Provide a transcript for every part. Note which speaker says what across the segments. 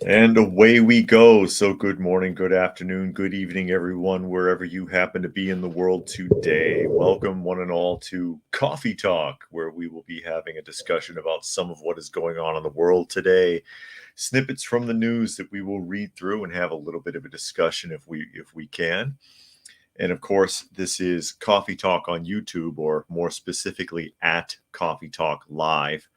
Speaker 1: And away we go. So, good morning, good afternoon, good evening, everyone, wherever you happen to be in the world today. Welcome, one and all, to Coffee Talk, where we will be having a discussion about some of what is going on in the world today. Snippets from the news that we will read through and have a little bit of a discussion if we can. And of course, this is Coffee Talk on YouTube, or more specifically, at Coffee Talk Live,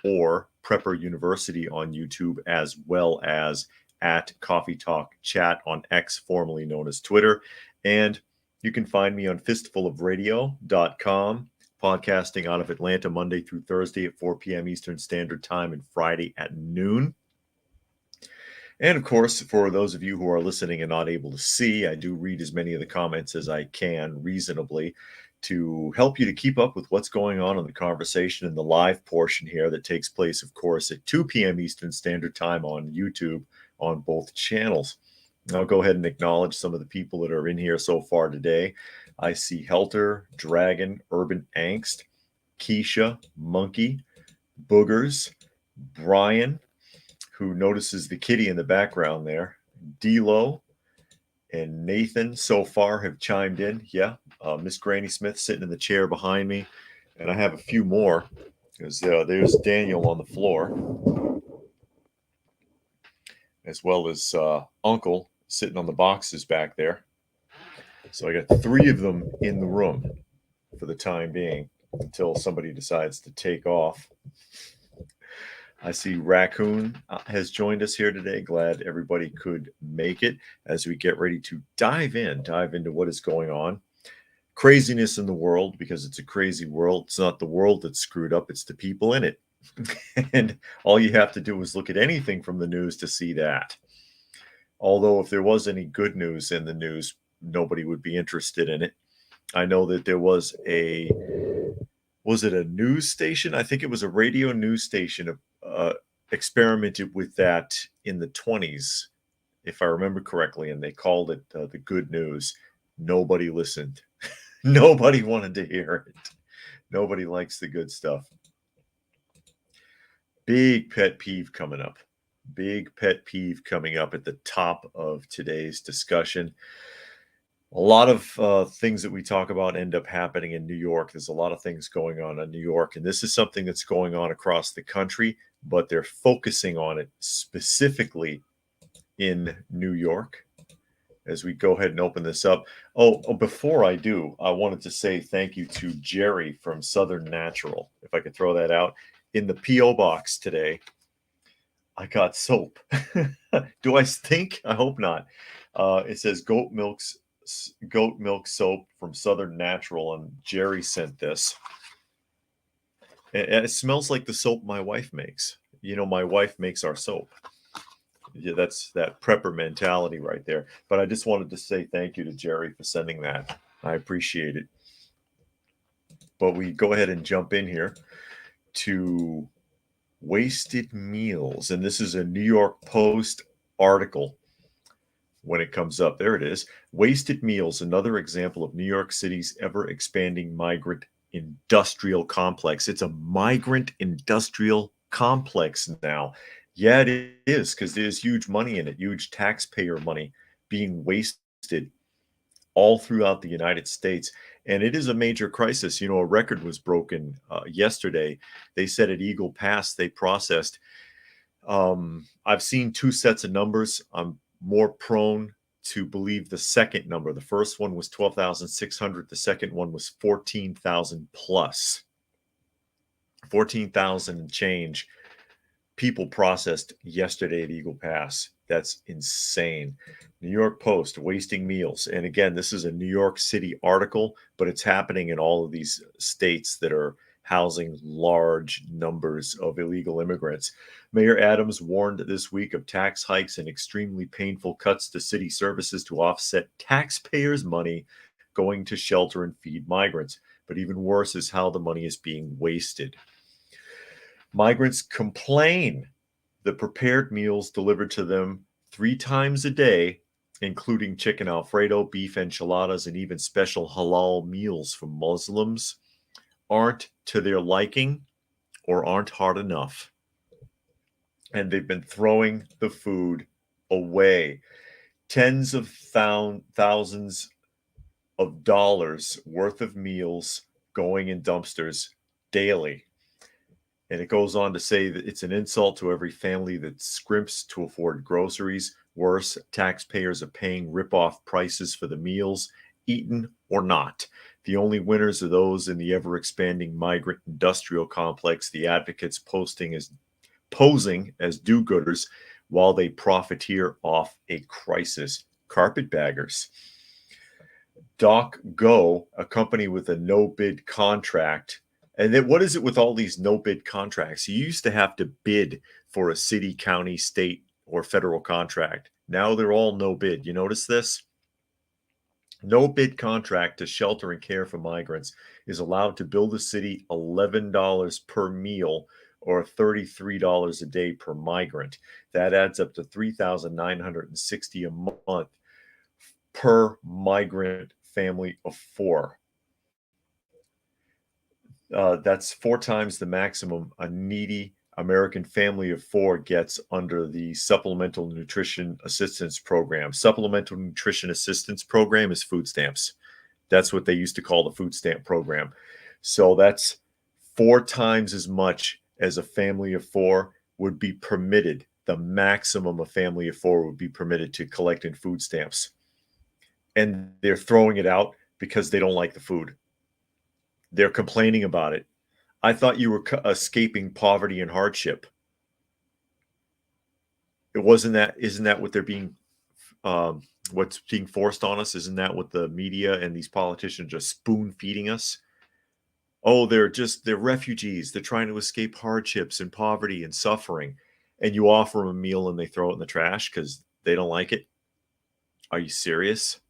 Speaker 1: or Prepper University on YouTube, as well as at Coffee Talk Chat on X, formerly known as Twitter. And you can find me on fistfulofradio.com, podcasting out of Atlanta Monday through Thursday at 4 p.m. Eastern Standard Time and Friday at noon. And of course, for those of you who are listening and not able to see, I do read as many of the comments as I can reasonably to help you to keep up with what's going on in the conversation in the live portion here that takes place, of course, at 2 p.m. Eastern Standard Time on YouTube on both channels. I'll go ahead and acknowledge some of the people that are in here so far today. I see Helter, Dragon, Urban Angst, Keisha, Monkey, Boogers, Brian, who notices the kitty in the background there, D-Lo, and Nathan so far have chimed in. Yeah, Miss Granny Smith sitting in the chair behind me. And I have a few more because there's Daniel on the floor, as well as Uncle sitting on the boxes back there. So I got three of them in the room for the time being until somebody decides to take off. I see Raccoon has joined us here today. Glad everybody could make it as we get ready to dive into what is going on. Craziness in the world, because it's a crazy world. It's not the world that's screwed up, it's the people in it. And all you have to do is look at anything from the news to see that. Although if there was any good news in the news, nobody would be interested in it. I know that there was a news station? I think it was a radio news station experimented with that in the 20s, if I remember correctly, and they called it the good news. Nobody listened. Nobody wanted to hear it. Nobody likes the good stuff. Big pet peeve coming up. Big pet peeve coming up at the top of today's discussion. A lot of things that we talk about end up happening in New York. There's a lot of things going on in New York, and this is something that's going on across the country, but they're focusing on it specifically in New York. As we go ahead and open this up. Before I do, I wanted to say thank you to Jerry from Southern Natural. If I could throw that out. In the P.O. box today, I got soap. Do I stink? I hope not. It says goat milk soap from Southern Natural, and Jerry sent this. And it smells like the soap my wife makes. You know, my wife makes our soap. Yeah, that's that prepper mentality right there. But I just wanted to say thank you to Jerry for sending that. I appreciate it. But we go ahead and jump in here to wasted meals. And this is a New York Post article when it comes up. There it is. Wasted meals, another example of New York City's ever expanding migrant industrial complex. It's a migrant industrial complex now. Yeah, it is, because there's huge money in it, huge taxpayer money being wasted all throughout the United States. And it is a major crisis. You know, a record was broken yesterday. They said at Eagle Pass they processed. I've seen two sets of numbers. I'm more prone to believe the second number. The first one was 12,600. The second one was 14,000 plus. 14,000 and change people processed yesterday at Eagle Pass. That's insane. New York Post, wasting meals. And again, this is a New York City article, but it's happening in all of these states that are housing large numbers of illegal immigrants. Mayor Adams warned this week of tax hikes and extremely painful cuts to city services to offset taxpayers' money going to shelter and feed migrants. But even worse is how the money is being wasted. Migrants complain that prepared meals delivered to them 3 times a day, including chicken Alfredo, beef enchiladas, and even special halal meals from Muslims, aren't to their liking or aren't hard enough. and they've been throwing the food away. Tens of thousands of dollars worth of meals going in dumpsters daily. And it goes on to say that it's an insult to every family that scrimps to afford groceries. Worse, taxpayers are paying rip-off prices for the meals, eaten or not. The only winners are those in the ever-expanding migrant industrial complex, the advocates posing as do-gooders while they profiteer off a crisis. Carpetbaggers. Doc Go, a company with a no-bid contract. And then what is it with all these no-bid contracts? You used to have to bid for a city, county, state, or federal contract. Now they're all no bid. You notice this? No bid contract to shelter and care for migrants is allowed to bill the city $11 per meal or $33 a day per migrant. That adds up to $3,960 a month per migrant family of four. That's 4 times the maximum a needy American family of 4 gets under the Supplemental Nutrition Assistance Program. Supplemental Nutrition Assistance Program is food stamps. That's what they used to call the food stamp program. So that's 4 times as much as a family of 4 would be permitted. The maximum a family of 4 would be permitted to collect in food stamps. And they're throwing it out because they don't like the food. They're complaining about it. I thought you were escaping poverty and hardship. Isn't that what they're being, what's being forced on us? Isn't that what the media and these politicians are spoon feeding us? Oh, they're refugees. They're trying to escape hardships and poverty and suffering. And you offer them a meal and they throw it in the trash because they don't like it. Are you serious?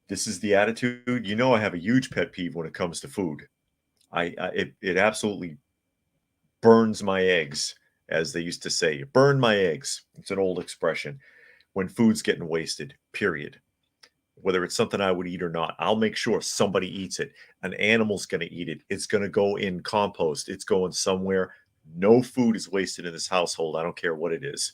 Speaker 1: This is the attitude. You know, I have a huge pet peeve when it comes to food. It absolutely burns my eggs, as they used to say. Burn my eggs. It's an old expression. When food's getting wasted, period. Whether it's something I would eat or not, I'll make sure somebody eats it. An animal's going to eat it. It's going to go in compost. It's going somewhere. No food is wasted in this household. I don't care what it is.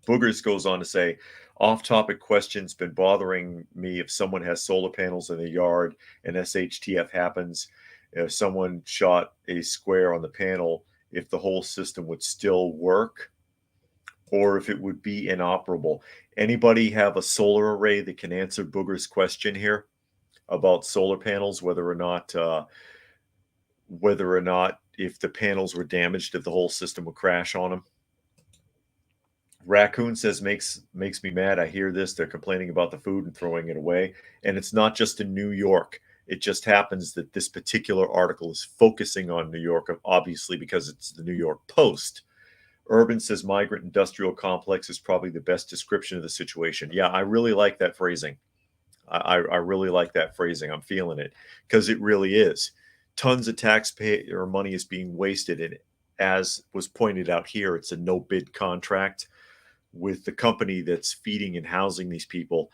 Speaker 1: Boogers goes on to say, off-topic questions been bothering me. If someone has solar panels in their yard and SHTF happens, if someone shot a square on the panel, if the whole system would still work or if it would be inoperable. Anybody have a solar array that can answer Booger's question here about solar panels, whether or not if the panels were damaged, if the whole system would crash on them? Raccoon says makes me mad. I hear this. They're complaining about the food and throwing it away. And it's not just in New York. It just happens that this particular article is focusing on New York, obviously, because it's the New York Post. Urban says migrant industrial complex is probably the best description of the situation. Yeah, I really like that phrasing. I really like that phrasing. I'm feeling it because it really is. Tons of taxpayer money is being wasted. And as was pointed out here, it's a no bid contract with the company that's feeding and housing these people.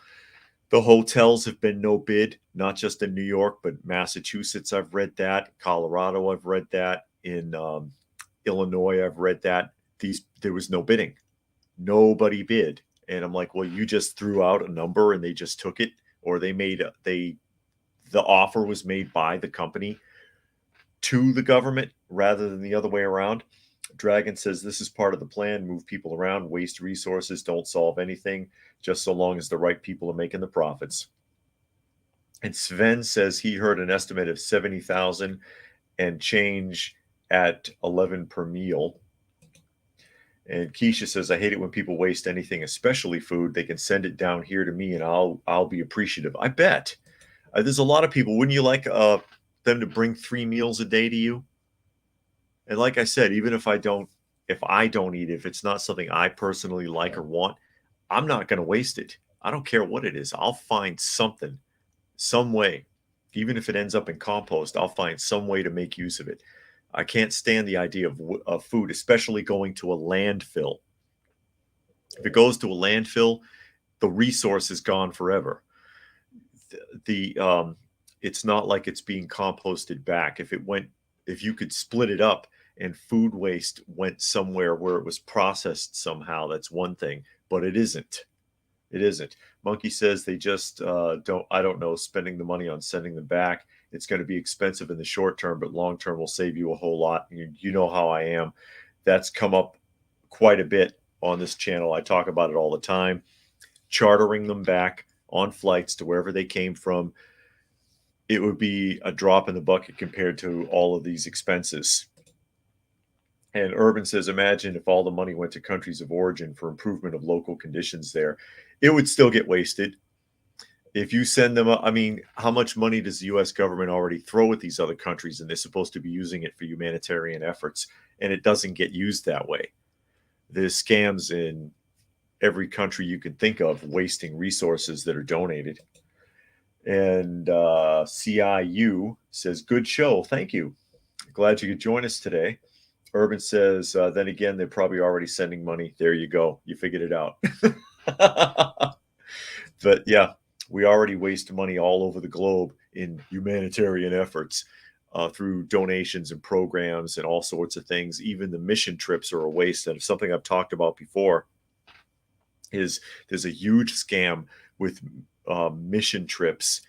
Speaker 1: The hotels have been no bid, not just in New York, but Massachusetts. I've read that. Colorado, I've read that. In Illinois, I've read that. There was no bidding. Nobody bid. And I'm like, well, you just threw out a number and they just took it, or the offer was made by the company to the government rather than the other way around. Dragon says this is part of the plan. Move people around, waste resources, don't solve anything, just so long as the right people are making the profits. And Sven says he heard an estimate of 70,000 and change at 11 per meal. And Keisha says, I hate it when people waste anything, especially food. They can send it down here to me and I'll be appreciative. I bet. There's a lot of people. Wouldn't you like them to bring 3 meals a day to you? And like I said, even if I don't eat it, if it's not something I personally like or want, I'm not going to waste it. I don't care what it is. I'll find something, some way. Even if it ends up in compost, I'll find some way to make use of it. I can't stand the idea of food, especially going to a landfill. If it goes to a landfill, the resource is gone forever. It's not like it's being composted back. If you could split it up and food waste went somewhere where it was processed somehow, that's one thing, but it isn't. It isn't. Monkey says they just I don't know, spending the money on sending them back. It's going to be expensive in the short term, but long term will save you a whole lot. You know how I am. That's come up quite a bit on this channel. I talk about it all the time. Chartering them back on flights to wherever they came from, it would be a drop in the bucket compared to all of these expenses. And Urban says, imagine if all the money went to countries of origin for improvement of local conditions there. It would still get wasted. If you send them, I mean, how much money does the U.S. government already throw at these other countries, and they're supposed to be using it for humanitarian efforts, and it doesn't get used that way? There's scams in every country you can think of, wasting resources that are donated. And CIU says, good show. Thank you. Glad you could join us today. Urban says, then again, they're probably already sending money. There you go. You figured it out. But yeah, we already waste money all over the globe in humanitarian efforts through donations and programs and all sorts of things. Even the mission trips are a waste. And something I've talked about before is there's a huge scam with mission trips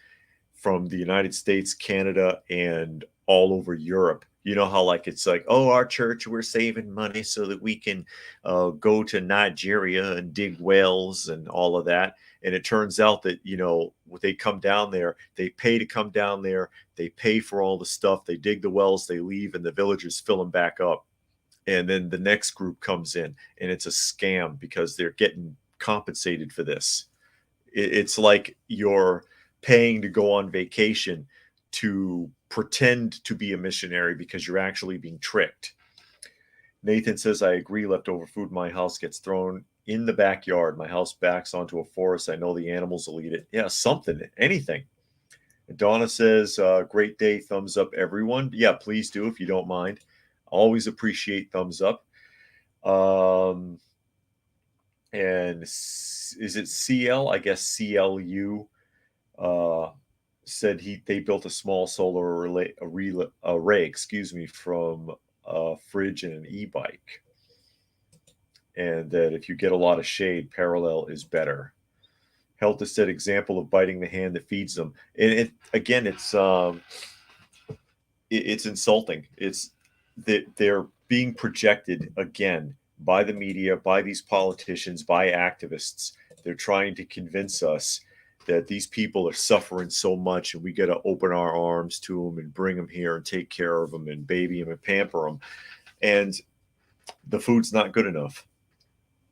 Speaker 1: from the United States, Canada, and all over Europe. You know how like it's like, oh, our church, we're saving money so that we can go to Nigeria and dig wells and all of that. And it turns out that, you know, they come down there, they pay to come down there, they pay for all the stuff, they dig the wells, they leave, and the villagers fill them back up. And then the next group comes in, and it's a scam because they're getting compensated for this. It's like you're paying to go on vacation to pretend to be a missionary because you're actually being tricked. Nathan says, I agree. Leftover food in my house gets thrown in the backyard. My house backs onto a forest. I know the animals will eat it. Yeah, something, anything. And Donna says, great day. Thumbs up, everyone. Yeah, please do if you don't mind. Always appreciate thumbs up. And is it CL? I guess CLU said they built a small solar array, from a fridge and an e-bike, and that if you get a lot of shade, parallel is better. Helta said, example of biting the hand that feeds them. And it's insulting. It's that they're being projected again by the media, by these politicians, by activists. They're trying to convince us that these people are suffering so much and we got to open our arms to them and bring them here and take care of them and baby them and pamper them. And the food's not good enough.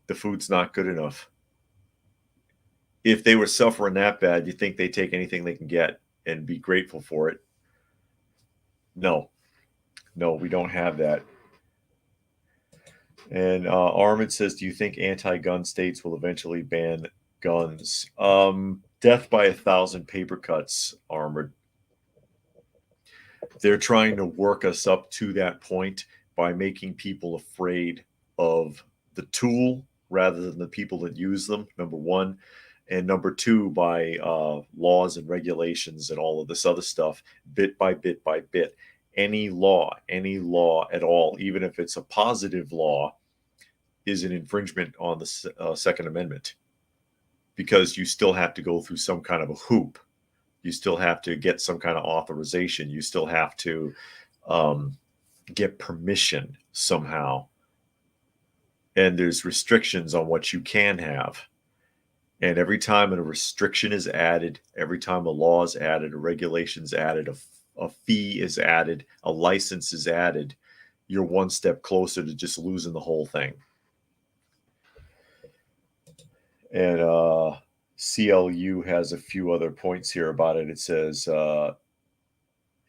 Speaker 1: The food's not good enough. If they were suffering that bad, you think they take anything they can get and be grateful for it? No, we don't have that. And Armin says, do you think anti-gun states will eventually ban guns? Death by 1,000 paper cuts, Armored. They're trying to work us up to that point by making people afraid of the tool rather than the people that use them, number one. And number two, by laws and regulations and all of this other stuff, bit by bit by bit. Any law at all, even if it's a positive law, is an infringement on the Second Amendment, because you still have to go through some kind of a hoop. You still have to get some kind of authorization. You still have to get permission somehow. And there's restrictions on what you can have. And every time a restriction is added, every time a law is added, a regulation is added, a fee is added, a license is added, you're one step closer to just losing the whole thing. And CLU has a few other points here about it. It says,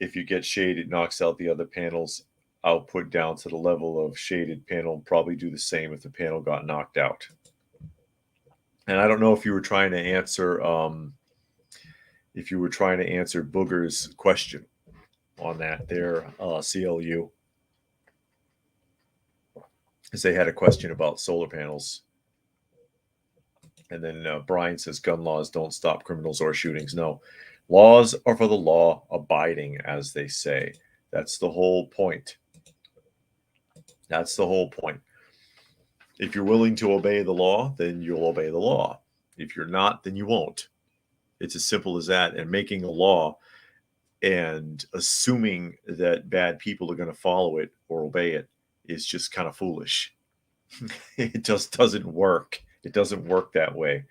Speaker 1: if you get shade, it knocks out the other panel's output down to the level of shaded panel. Probably do the same if the panel got knocked out. And I don't know if you were trying to answer Booger's question on that there, CLU, because they had a question about solar panels. And then Brian says gun laws don't stop criminals or shootings. No, laws are for the law abiding, as they say. That's the whole point. That's the whole point. If you're willing to obey the law, then you'll obey the law. If you're not, then you won't. It's as simple as that. And making a law and assuming that bad people are going to follow it or obey it is just kind of foolish. It just doesn't work. It doesn't work that way.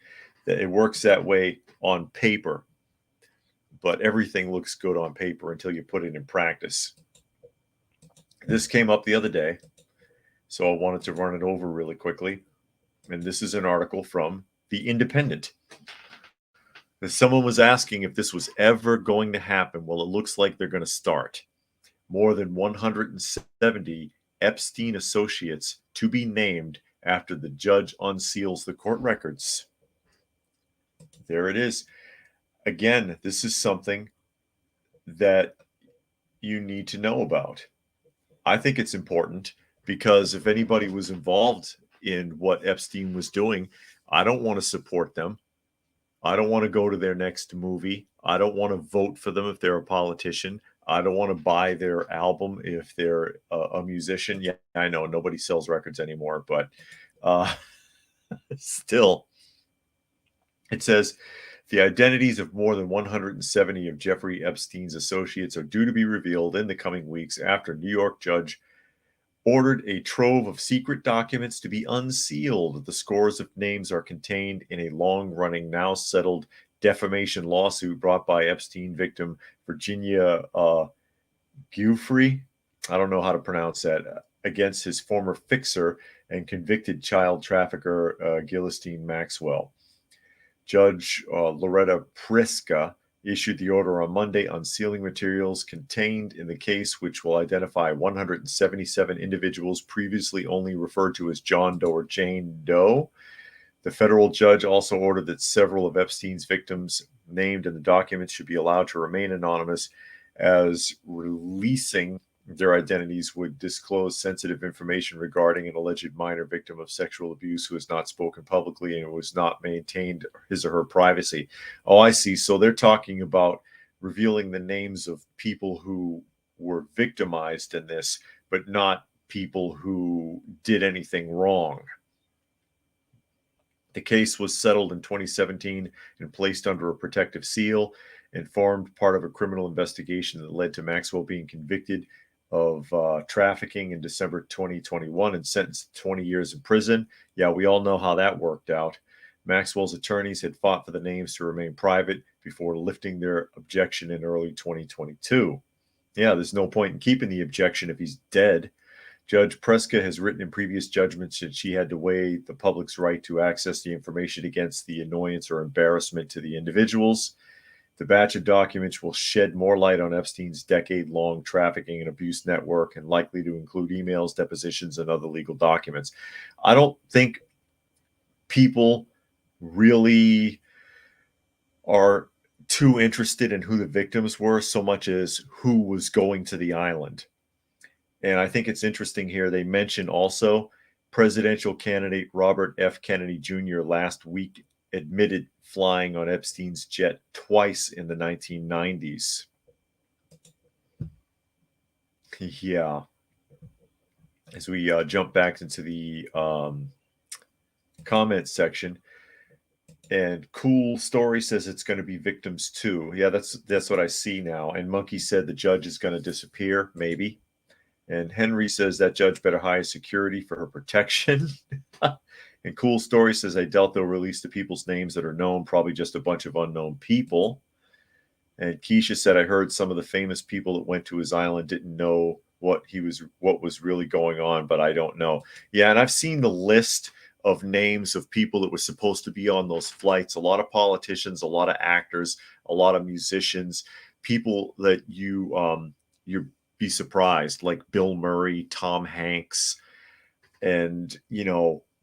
Speaker 1: It works that way on paper, but everything looks good on paper until you put it in practice. This came up the other day, so I wanted to run it over really quickly. And this is an article from The Independent. Someone was asking if this was ever going to happen. Well, it looks like they're going to start. More than 170 Epstein Associates to be named after the judge unseals the court records. There it is. Again, this is something that you need to know about. I think it's important because if anybody was involved in what Epstein was doing, I don't want to support them. I don't want to go to their next movie. I don't want to vote for them if they're a politician. I don't want to buy their album if they're a musician. Yeah, I know nobody sells records anymore, but still, it says the identities of more than 170 of Jeffrey Epstein's associates are due to be revealed in the coming weeks after a New York judge ordered a trove of secret documents to be unsealed. The scores of names are contained in a long-running, now settled defamation lawsuit brought by Epstein victim Virginia Giuffre, I don't know how to pronounce that, against his former fixer and convicted child trafficker Ghislaine Maxwell. Judge Loretta Prisca issued the order on Monday unsealing materials contained in the case, which will identify 177 individuals previously only referred to as John Doe or Jane Doe. The federal judge also ordered that several of Epstein's victims named in the documents should be allowed to remain anonymous, as releasing their identities would disclose sensitive information regarding an alleged minor victim of sexual abuse who has not spoken publicly and who has not maintained his or her privacy. Oh, I see. So they're talking about revealing the names of people who were victimized in this, but not people who did anything wrong. The case was settled in 2017 and placed under a protective seal and formed part of a criminal investigation that led to Maxwell being convicted of trafficking in December 2021 and sentenced to 20 years in prison. Yeah, we all know how that worked out. Maxwell's attorneys had fought for the names to remain private before lifting their objection in early 2022. Yeah, there's no point in keeping the objection if he's dead. Judge Prisca has written in previous judgments that she had to weigh the public's right to access the information against the annoyance or embarrassment to the individuals. The batch of documents will shed more light on Epstein's decade-long trafficking and abuse network and likely to include emails, depositions, and other legal documents. I don't think people really are too interested in who the victims were so much as who was going to the island. And I think it's interesting here. They mention also presidential candidate Robert F. Kennedy Jr. last week admitted flying on Epstein's jet twice in the 1990s. Yeah. As we jump back into the comment section, and Cool Story says it's going to be victims too. Yeah, that's what I see now. And Monkey said the judge is going to disappear, maybe. And Henry says that judge better hire security for her protection. And Cool Story says, I doubt they'll release the people's names that are known, probably just a bunch of unknown people. And Keisha said, I heard some of the famous people that went to his island didn't know what was really going on, but I don't know. Yeah, and I've seen the list of names of people that were supposed to be on those flights. A lot of politicians, a lot of actors, a lot of musicians, people that you'd be surprised, like Bill Murray, Tom Hanks, and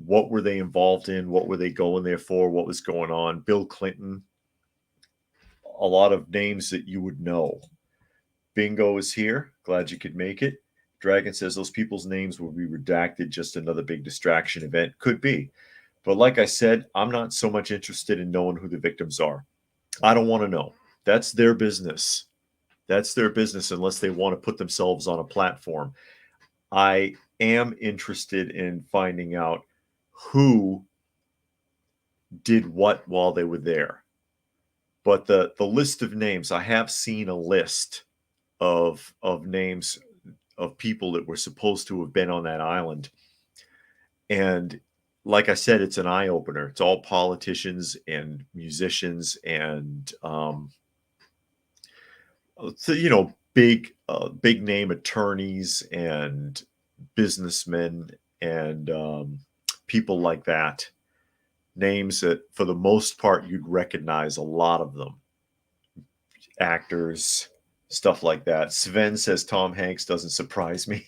Speaker 1: what were they involved in? What were they going there for? What was going on? Bill Clinton. A lot of names that you would know. Bingo is here. Glad you could make it. Dragon says those people's names will be redacted. Just another big distraction event. Could be. But like I said, I'm not so much interested in knowing who the victims are. I don't want to know. That's their business. That's their business unless they want to put themselves on a platform. I am interested in finding out who did what while they were there. But the list of names, I have seen a list of names of people that were supposed to have been on that island. And like I said, it's an eye opener. It's all politicians and musicians and so, big name attorneys and businessmen and people like that. Names that, for the most part, you'd recognize a lot of them. Actors, stuff like that. Sven says Tom Hanks doesn't surprise me.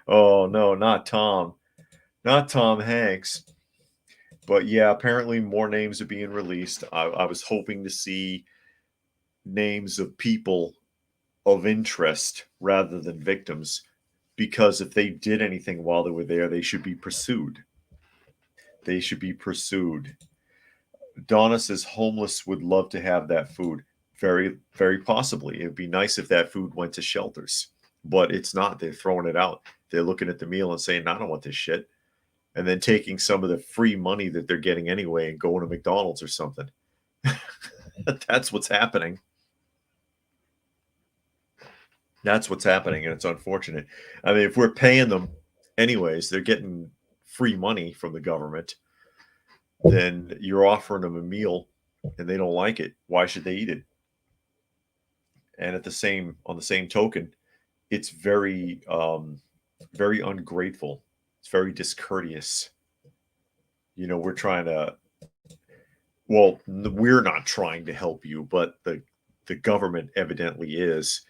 Speaker 1: Oh no, not Tom. Not Tom Hanks. But yeah, apparently more names are being released. I was hoping to see names of people of interest rather than victims, because if they did anything while they were there, they should be pursued. They should be pursued. Donna says homeless would love to have that food. Very, very possibly. It would be nice if that food went to shelters, but it's not. They're throwing it out. They're looking at the meal and saying, I don't want this shit. And then taking some of the free money that they're getting anyway and going to McDonald's or something. That's what's happening. That's what's happening, and it's unfortunate. I mean, if we're paying them anyways, they're getting free money from the government, then you're offering them a meal and they don't like it. Why should they eat it? And on the same token, it's very very ungrateful. It's very discourteous. We're trying to, well, we're not trying to help you, but the government evidently is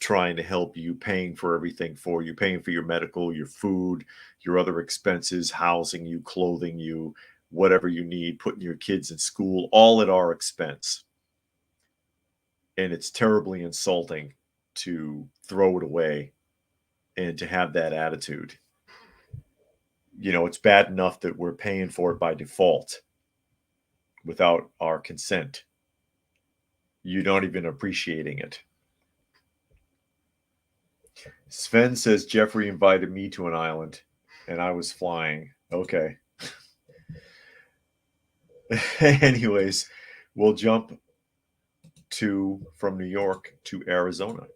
Speaker 1: trying to help you, paying for everything for you, paying for your medical, your food, your other expenses, housing you, clothing you, whatever you need, putting your kids in school, all at our expense. And it's terribly insulting to throw it away and to have that attitude. It's bad enough that we're paying for it by default without our consent. You're not even appreciating it. Sven says Jeffrey invited me to an island and I was flying. Okay. Anyways, we'll jump from New York to Arizona.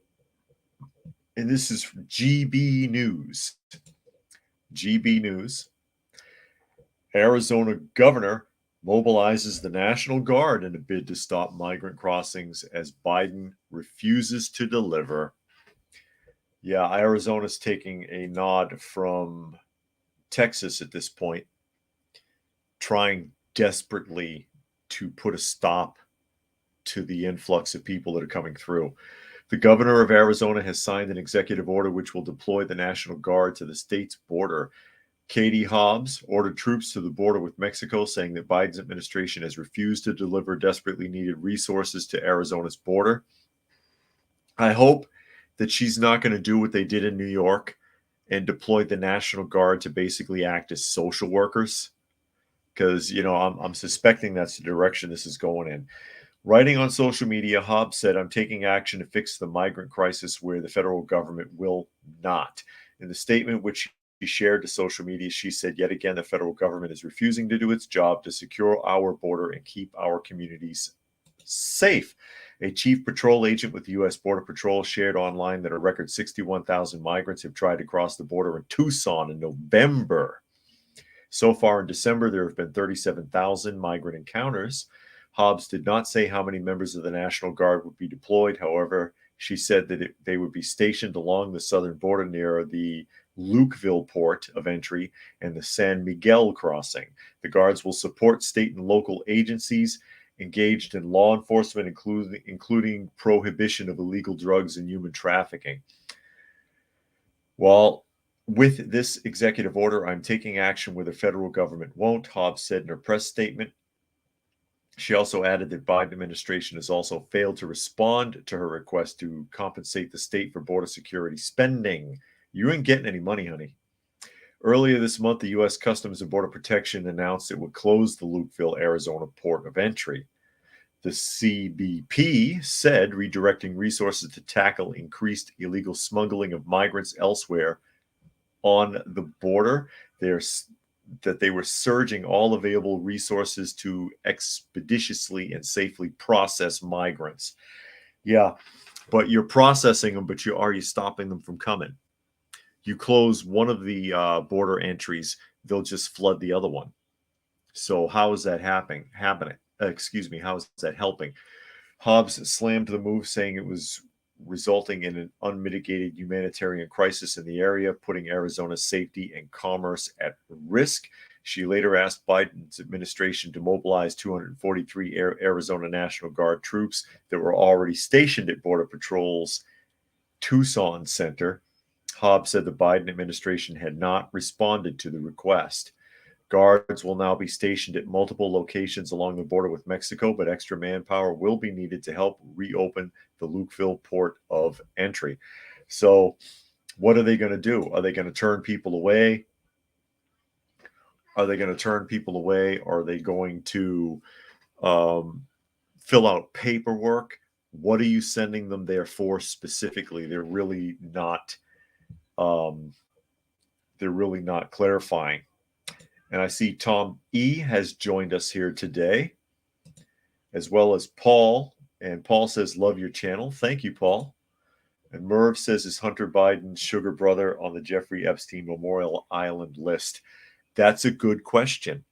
Speaker 1: And this is GB News. GB News. Arizona governor mobilizes the National Guard in a bid to stop migrant crossings as Biden refuses to deliver. Yeah, Arizona's taking a nod from Texas at this point, trying desperately to put a stop to the influx of people that are coming through. The governor of Arizona has signed an executive order which will deploy the National Guard to the state's border. Katie Hobbs ordered troops to the border with Mexico, saying that Biden's administration has refused to deliver desperately needed resources to Arizona's border. I hope that she's not going to do what they did in New York and deploy the National Guard to basically act as social workers, because I'm suspecting that's the direction this is going in. Writing on social media, Hobbs said, I'm taking action to fix the migrant crisis where the federal government will not. In the statement which she shared to social media, she said, yet again, the federal government is refusing to do its job to secure our border and keep our communities safe. A chief patrol agent with the U.S. Border Patrol shared online that a record 61,000 migrants have tried to cross the border in Tucson in November. So far in December, there have been 37,000 migrant encounters. Hobbs did not say how many members of the National Guard would be deployed. However, she said that they would be stationed along the southern border near the Lukeville port of entry and the San Miguel crossing. The guards will support state and local agencies engaged in law enforcement, including prohibition of illegal drugs and human trafficking. Well, with this executive order, I'm taking action where the federal government won't, Hobbs said in her press statement. She also added that Biden administration has also failed to respond to her request to compensate the state for border security spending. You ain't getting any money, honey. Earlier this month, the U.S. Customs and Border Protection announced it would close the Lukeville, Arizona port of entry. The CBP said redirecting resources to tackle increased illegal smuggling of migrants elsewhere on the border. That they were surging all available resources to expeditiously and safely process migrants. Yeah, but you're processing them, but are you stopping them from coming? You close one of the border entries, they'll just flood the other one. So how is that happening? Excuse me, how is that helping? Hobbs slammed the move, saying it was resulting in an unmitigated humanitarian crisis in the area, putting Arizona's safety and commerce at risk. She later asked Biden's administration to mobilize 243 Arizona National Guard troops that were already stationed at Border Patrol's Tucson Center. Hobbs said the Biden administration had not responded to the request. Guards will now be stationed at multiple locations along the border with Mexico, but extra manpower will be needed to help reopen the Lukeville port of entry. So, what are they going to do? Are they going to turn people away? Are they going to turn people away? Are they going to fill out paperwork? What are you sending them there for specifically? They're really not. They're really not clarifying. And I see Tom E. has joined us here today, as well as Paul. And Paul says, love your channel. Thank you, Paul. And Merv says, is Hunter Biden's sugar brother on the Jeffrey Epstein Memorial Island list? That's a good question.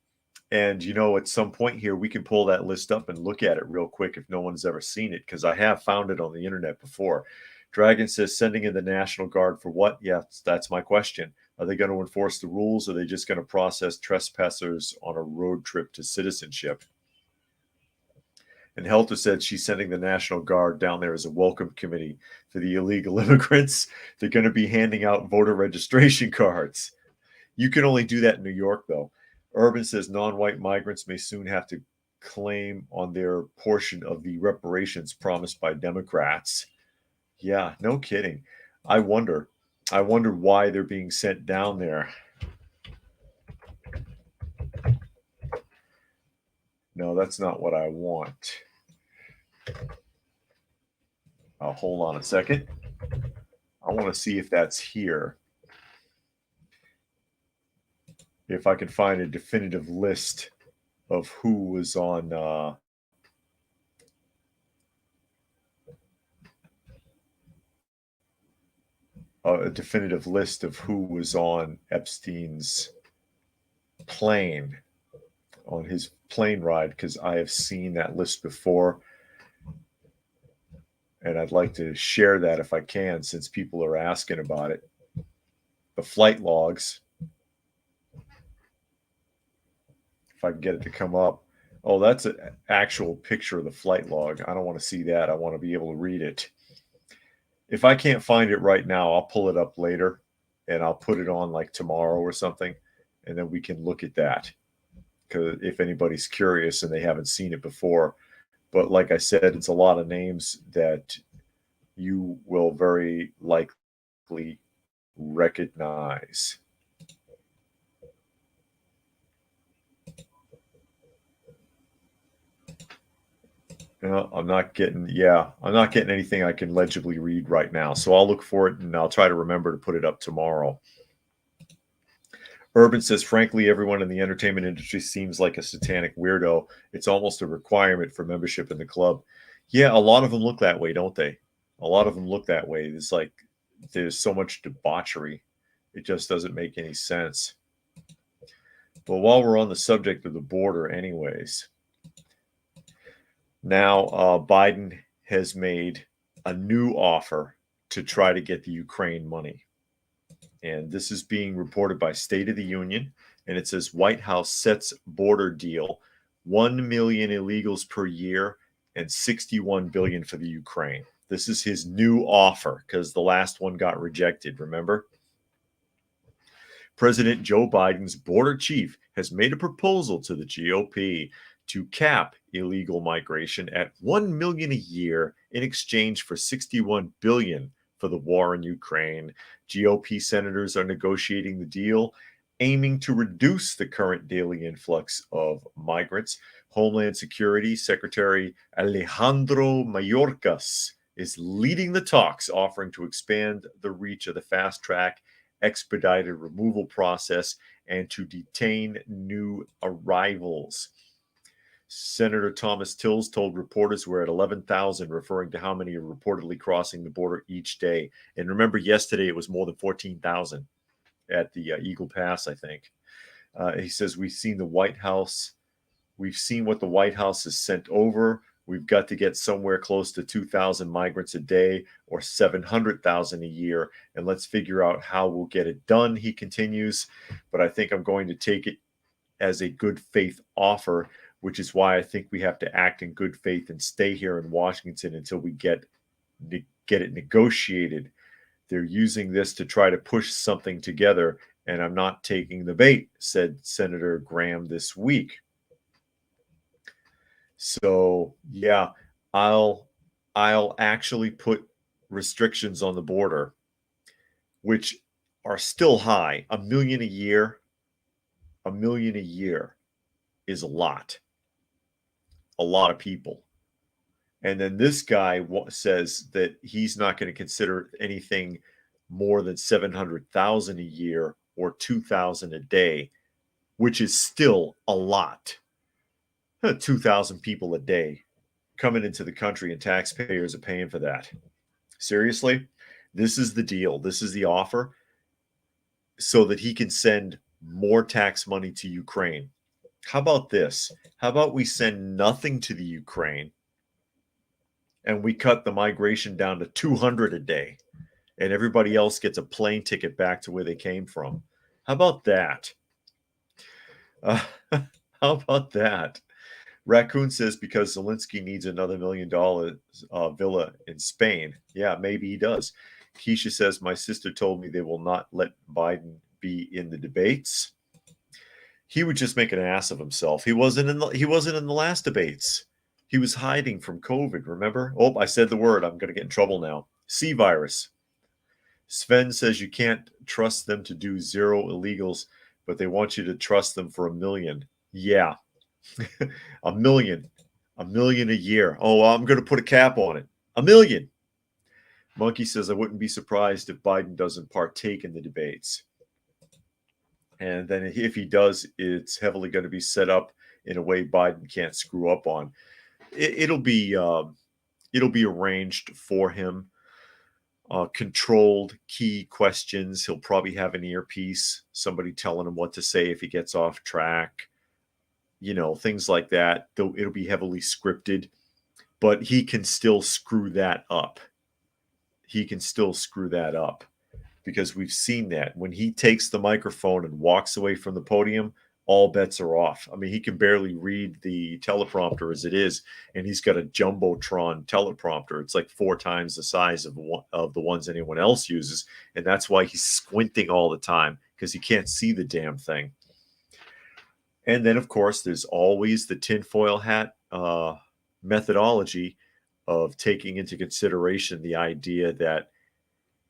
Speaker 1: And, at some point here, we can pull that list up and look at it real quick if no one's ever seen it, because I have found it on the internet before. Dragon says, sending in the National Guard for what? Yeah, that's my question. Are they going to enforce the rules? Or are they just going to process trespassers on a road trip to citizenship? And Helter said she's sending the National Guard down there as a welcome committee for the illegal immigrants. They're going to be handing out voter registration cards. You can only do that in New York, though. Urban says non-white migrants may soon have to claim on their portion of the reparations promised by Democrats. Yeah, no kidding. I wonder why they're being sent down there. No, that's not what I want. Hold on a second. I want to see if that's here. If I can find a definitive list of who was on a definitive list of who was on Epstein's plane, on his plane ride, because I have seen that list before. And I'd like to share that if I can, since people are asking about it. The flight logs. If I can get it to come up. Oh, that's an actual picture of the flight log. I don't want to see that. I want to be able to read it. If I can't find it right now, I'll pull it up later and I'll put it on like tomorrow or something. And then we can look at that. Because if anybody's curious and they haven't seen it before. But like I said, it's a lot of names that you will very likely recognize. I'm not getting anything I can legibly read right now. So I'll look for it and I'll try to remember to put it up tomorrow. Urban says, frankly, everyone in the entertainment industry seems like a satanic weirdo. It's almost a requirement for membership in the club. Yeah, a lot of them look that way, don't they? A lot of them look that way. It's like there's so much debauchery. It just doesn't make any sense. But while we're on the subject of the border anyways, now Biden has made a new offer to try to get the Ukraine money. And this is being reported by State of the Union. And it says White House sets border deal, 1 million illegals per year and 61 billion for the Ukraine. This is his new offer because the last one got rejected, remember? President Joe Biden's border chief has made a proposal to the GOP to cap illegal migration at 1 million a year in exchange for 61 billion for the war in Ukraine. GOP senators are negotiating the deal, aiming to reduce the current daily influx of migrants. Homeland Security Secretary Alejandro Mayorkas is leading the talks, offering to expand the reach of the fast track expedited removal process and to detain new arrivals. Senator Thomas Tills told reporters we're at 11,000, referring to how many are reportedly crossing the border each day. And remember, yesterday it was more than 14,000 at the Eagle Pass, I think. He says, we've seen the White House. We've seen what the White House has sent over. We've got to get somewhere close to 2,000 migrants a day or 700,000 a year. And let's figure out how we'll get it done, he continues. But I think I'm going to take it as a good faith offer, which is why I think we have to act in good faith and stay here in Washington until we get it negotiated. They're using this to try to push something together, and I'm not taking the bait, said Senator Graham this week. So, yeah, I'll actually put restrictions on the border, which are still high. 1 million a year. 1 million a year is a lot of people. And then this guy says that he's not going to consider anything more than 700,000 a year or 2,000 a day, which is still a lot. 2,000 people a day coming into the country, and taxpayers are paying for that. Seriously? This is the deal. This is the offer, so that he can send more tax money to Ukraine. How about this? How about we send nothing to the Ukraine and we cut the migration down to 200 a day and everybody else gets a plane ticket back to where they came from? How about that? How about that? Raccoon says because Zelensky needs another $1 million villa in Spain. Yeah, maybe he does. Keisha says, my sister told me they will not let Biden be in the debates. He would just make an ass of himself. He wasn't in the last debates. He was hiding from COVID, remember? Oh, I said the word. I'm going to get in trouble now. C virus. Sven says you can't trust them to do 0 illegals, but they want you to trust them for 1 million. Yeah. 1 million. 1 million a year. Oh, I'm going to put a cap on it. 1 million. Monkey says I wouldn't be surprised if Biden doesn't partake in the debates. And then if he does, it's heavily going to be set up in a way Biden can't screw up on. It'll be arranged for him. Controlled key questions. He'll probably have an earpiece, somebody telling him what to say if he gets off track. You know, things like that. Though it'll be heavily scripted, but he can still screw that up. He can still screw that up, because we've seen that when he takes the microphone and walks away from the podium, all bets are off. I mean, he can barely read the teleprompter as it is, and he's got a jumbotron teleprompter. It's like 4 times the size of the ones anyone else uses, and that's why he's squinting all the time, because he can't see the damn thing. And then, of course, there's always the tinfoil hat methodology of taking into consideration the idea that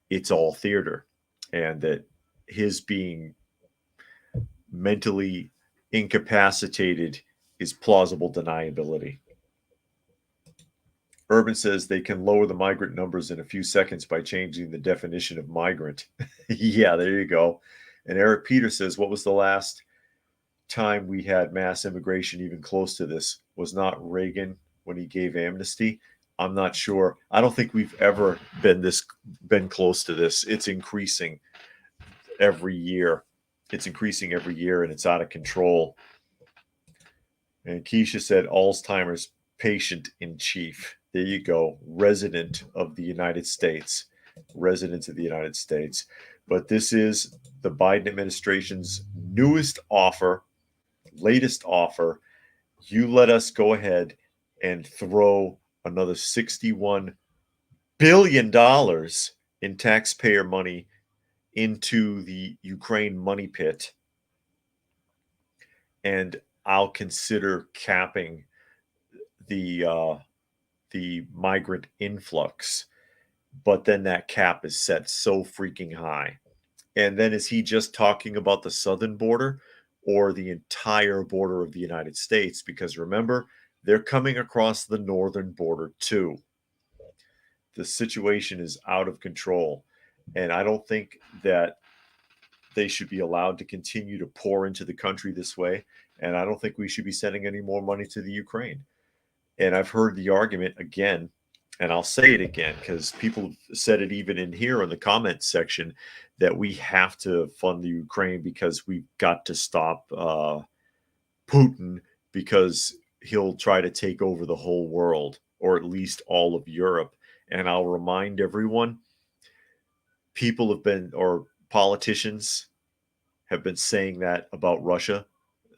Speaker 1: it's all theater and that his being mentally incapacitated is plausible deniability. Urban says they can lower the migrant numbers in a few seconds by changing the definition of migrant. Yeah, there you go. And Eric Peter says, what was the last time we had mass immigration even close to this? Was not Reagan when he gave amnesty? I'm not sure. I don't think we've ever been close to this. It's increasing every year. It's increasing every year, and it's out of control. And Keisha said, Alzheimer's patient in chief. There you go. Resident of the United States. Residents of the United States. But this is the Biden administration's newest offer, latest offer. You let us go ahead and throw another $61 billion in taxpayer money into the Ukraine money pit, and I'll consider capping the migrant influx. But then that cap is set so freaking high. And then is he just talking about the southern border or the entire border of the United States? Because remember, they're coming across the northern border too. The situation is out of control. And I don't think that they should be allowed to continue to pour into the country this way. And I don't think we should be sending any more money to the Ukraine. And I've heard the argument again, and I'll say it again because people have said it even in here in the comments section, that we have to fund the Ukraine because we've got to stop Putin, because he'll try to take over the whole world, or at least all of Europe. And I'll remind everyone, people have been, or politicians have been saying that about Russia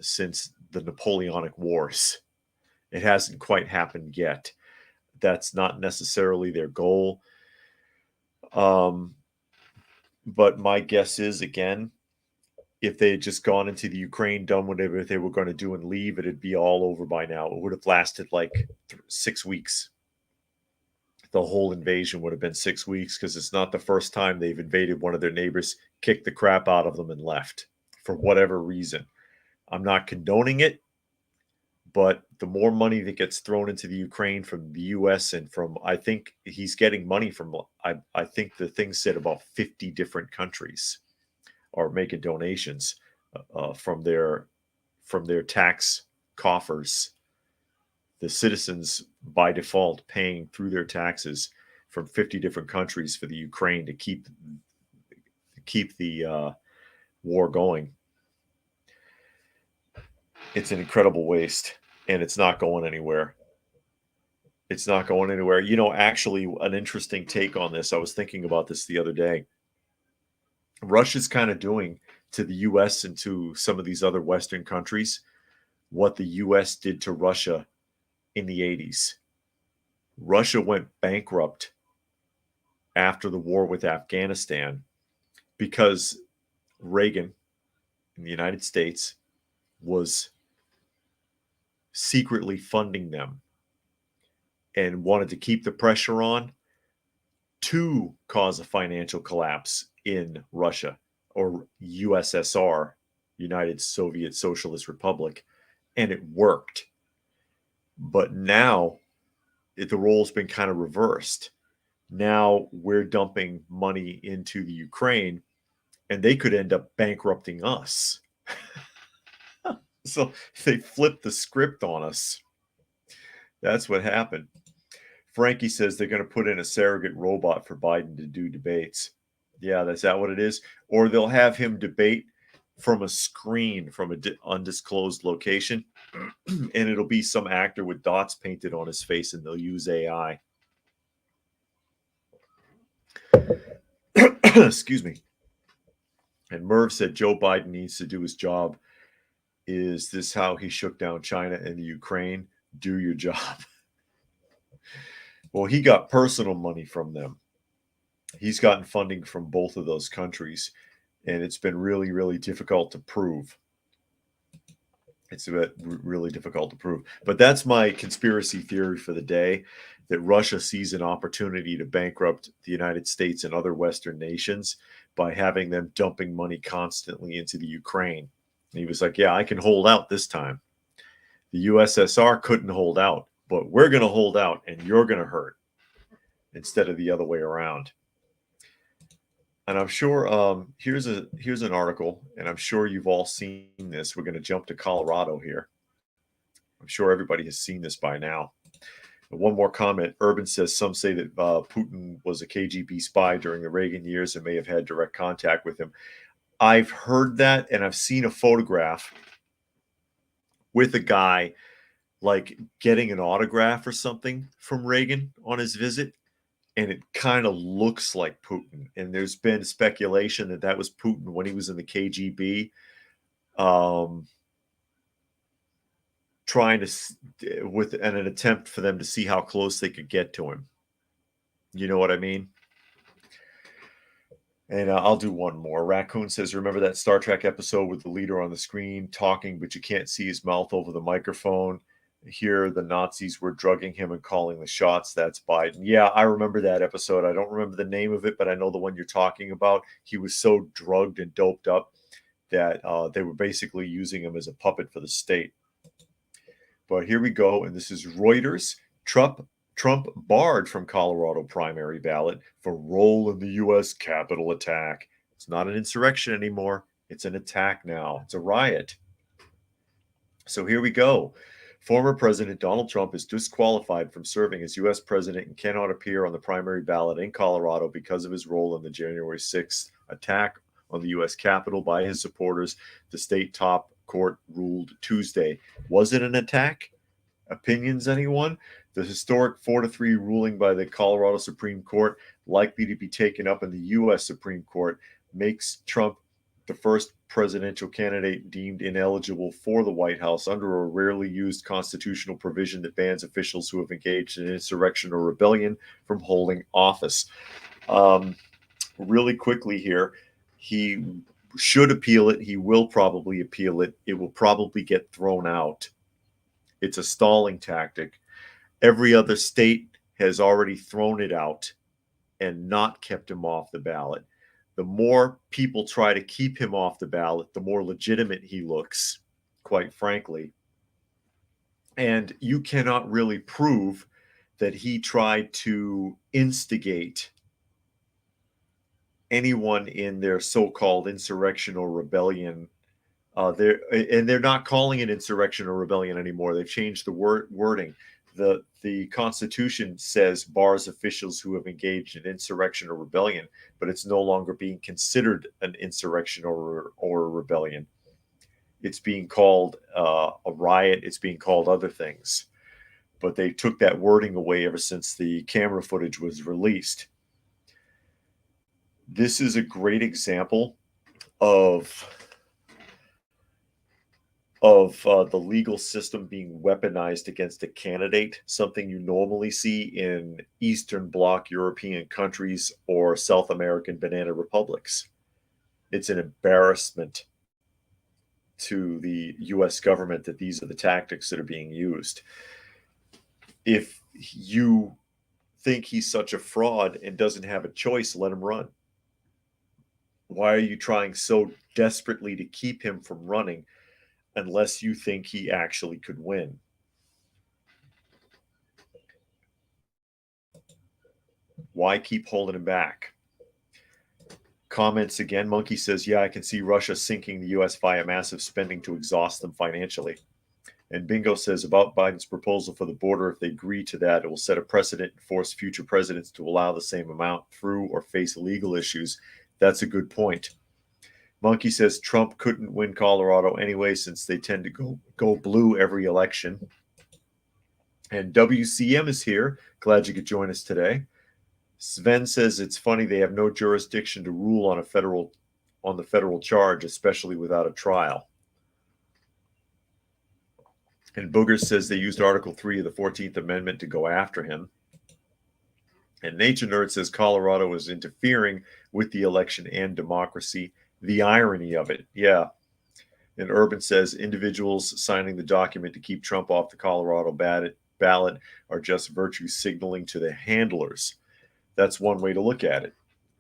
Speaker 1: since the Napoleonic Wars. It hasn't quite happened yet. That's not necessarily their goal. But my guess is, again, if they had just gone into the Ukraine, done whatever they were going to do and leave, it'd be all over by now. It would have lasted like 6 weeks. The whole invasion would have been 6 weeks, because it's not the first time they've invaded one of their neighbors, kicked the crap out of them, and left for whatever reason. I'm not condoning it, but the more money that gets thrown into the Ukraine from the U.S. and from, I think he's getting money from, I think the thing said about 50 different countries are making donations from their tax coffers. The citizens, by default, paying through their taxes from 50 different countries for the Ukraine to keep the war going. It's an incredible waste, and it's not going anywhere. It's not going anywhere. You know, actually, an interesting take on this, I was thinking about this the other day. Russia's kind of doing to the U.S. and to some of these other Western countries what the U.S. did to Russia in the 80s. Russia went bankrupt after the war with Afghanistan because Reagan in the United States was secretly funding them and wanted to keep the pressure on to cause a financial collapse in Russia, or USSR, United Soviet Socialist Republic, and it worked. But now the role's been kind of reversed. Now we're dumping money into the Ukraine, and they could end up bankrupting us. So they flipped the script on us. That's what happened. Frankie says they're going to put in a surrogate robot for Biden to do debates. Yeah, that's that what it is? Or they'll have him debate from a screen from an undisclosed location, and it'll be some actor with dots painted on his face, and they'll use AI. Excuse me. And Merv said Joe Biden needs to do his job. Is this how he shook down China and the Ukraine? Do your job. Well, he got personal money from them. He's gotten funding from both of those countries, and it's been really, really difficult to prove. It's really difficult to prove. But that's my conspiracy theory for the day, that Russia sees an opportunity to bankrupt the United States and other Western nations by having them dumping money constantly into the Ukraine. And he was like, yeah, I can hold out this time. The USSR couldn't hold out, but we're going to hold out and you're going to hurt, instead of the other way around. And I'm sure here's an article, and I'm sure you've all seen this. We're going to jump to Colorado here. I'm sure everybody has seen this by now. But one more comment. Urban says some say that Putin was a KGB spy during the Reagan years and may have had direct contact with him. I've heard that, and I've seen a photograph with a guy like getting an autograph or something from Reagan on his visit, and it kind of looks like Putin. And there's been speculation that that was Putin when he was in the KGB, trying to, with an attempt for them to see how close they could get to him. You know what I mean? And I'll do one more. Raccoon says, remember that Star Trek episode with the leader on the screen talking, but you can't see his mouth over the microphone? Here, the Nazis were drugging him and calling the shots. That's Biden. Yeah, I remember that episode. I don't remember the name of it, but I know the one you're talking about. He was so drugged and doped up that they were basically using him as a puppet for the state. But here we go, and this is Reuters. Trump barred from Colorado primary ballot for role in the U.S. Capitol attack. It's not an insurrection anymore. It's an attack now. It's a riot. So here we go. Former President Donald Trump is disqualified from serving as U.S. president and cannot appear on the primary ballot in Colorado because of his role in the January 6th attack on the U.S. Capitol by his supporters, the state top court ruled Tuesday. Was it an attack? Opinions, anyone? The historic 4-3 ruling by the Colorado Supreme Court, likely to be taken up in the U.S. Supreme Court, makes Trump the first presidential candidate deemed ineligible for the White House under a rarely used constitutional provision that bans officials who have engaged in insurrection or rebellion from holding office. Really quickly here, he should appeal it. He will probably appeal it. It will probably get thrown out. It's a stalling tactic. Every other state has already thrown it out and not kept him off the ballot. The more people try to keep him off the ballot, the more legitimate he looks, quite frankly. And you cannot really prove that he tried to instigate anyone in their so-called insurrection or rebellion. They're not calling it insurrection or rebellion anymore. They've changed the wording. The Constitution says bars officials who have engaged in insurrection or rebellion, but it's no longer being considered an insurrection or a rebellion. It's being called a riot. It's being called other things. But they took that wording away ever since the camera footage was released. This is a great example of the legal system being weaponized against a candidate, something you normally see in Eastern Bloc European countries or South American banana republics. It's an embarrassment to the U.S. government that these are the tactics that are being used. If you think he's such a fraud and doesn't have a choice, let him run. Why are you trying so desperately to keep him from running unless you think he actually could win? Why keep holding him back? Comments again. Monkey says, yeah, I can see Russia sinking the U.S. via massive spending to exhaust them financially. And Bingo says about Biden's proposal for the border, if they agree to that, it will set a precedent and force future presidents to allow the same amount through or face legal issues. That's a good point. Monkey says Trump couldn't win Colorado anyway since they tend to go blue every election. And WCM is here. Glad you could join us today. Sven says it's funny they have no jurisdiction to rule on the federal charge, especially without a trial. And Booger says they used Article 3 of the 14th Amendment to go after him. And Nature Nerd says Colorado is interfering with the election and democracy. The irony of it, yeah. And Urban says individuals signing the document to keep Trump off the Colorado ballot are just virtue signaling to the handlers. That's one way to look at it.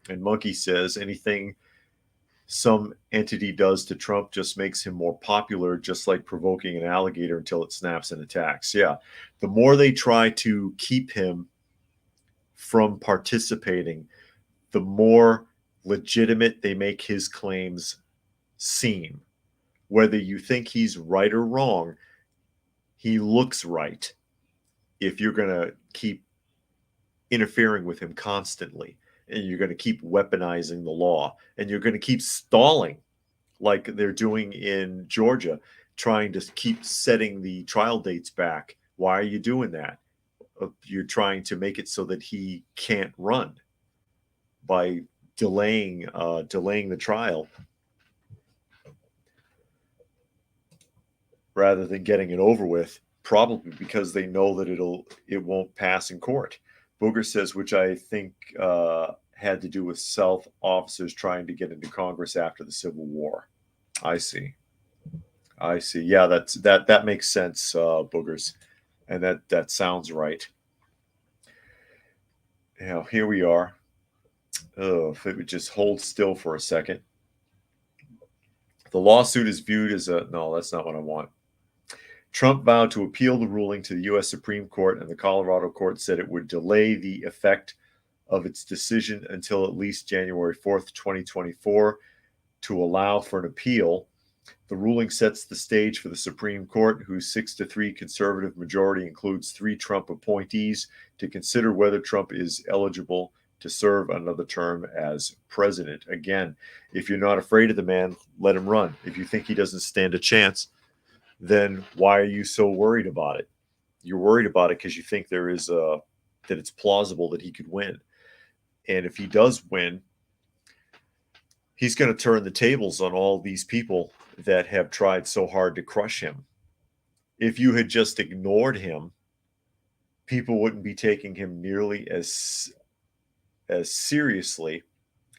Speaker 1: And Monkey says anything some entity does to Trump just makes him more popular, just like provoking an alligator until it snaps and attacks. Yeah, the more they try to keep him from participating, the more legitimate they make his claims seem. Whether you think he's right or wrong, he looks right if you're going to keep interfering with him constantly, and you're going to keep weaponizing the law, and you're going to keep stalling like they're doing in Georgia, trying to keep setting the trial dates back. Why are you doing that? You're trying to make it so that he can't run by delaying the trial rather than getting it over with, probably because they know that it won't pass in court. Booger says, which I think had to do with South officers trying to get into Congress after the Civil War. I see. Yeah, that makes sense, Boogers, and that sounds right. Now here we are. If it would just hold still for a second. The lawsuit is viewed as no, that's not what I want. Trump vowed to appeal the ruling to the U.S. Supreme Court, and the Colorado court said it would delay the effect of its decision until at least January 4th, 2024, to allow for an appeal. The ruling sets the stage for the Supreme Court, whose 6-3 conservative majority includes 3 Trump appointees, to consider whether Trump is eligible to serve another term as president. Again, if you're not afraid of the man, let him run. If you think he doesn't stand a chance, then why are you so worried about it? You're worried about it because you think that it's plausible that he could win. And if he does win, he's going to turn the tables on all these people that have tried so hard to crush him. If you had just ignored him, people wouldn't be taking him nearly as seriously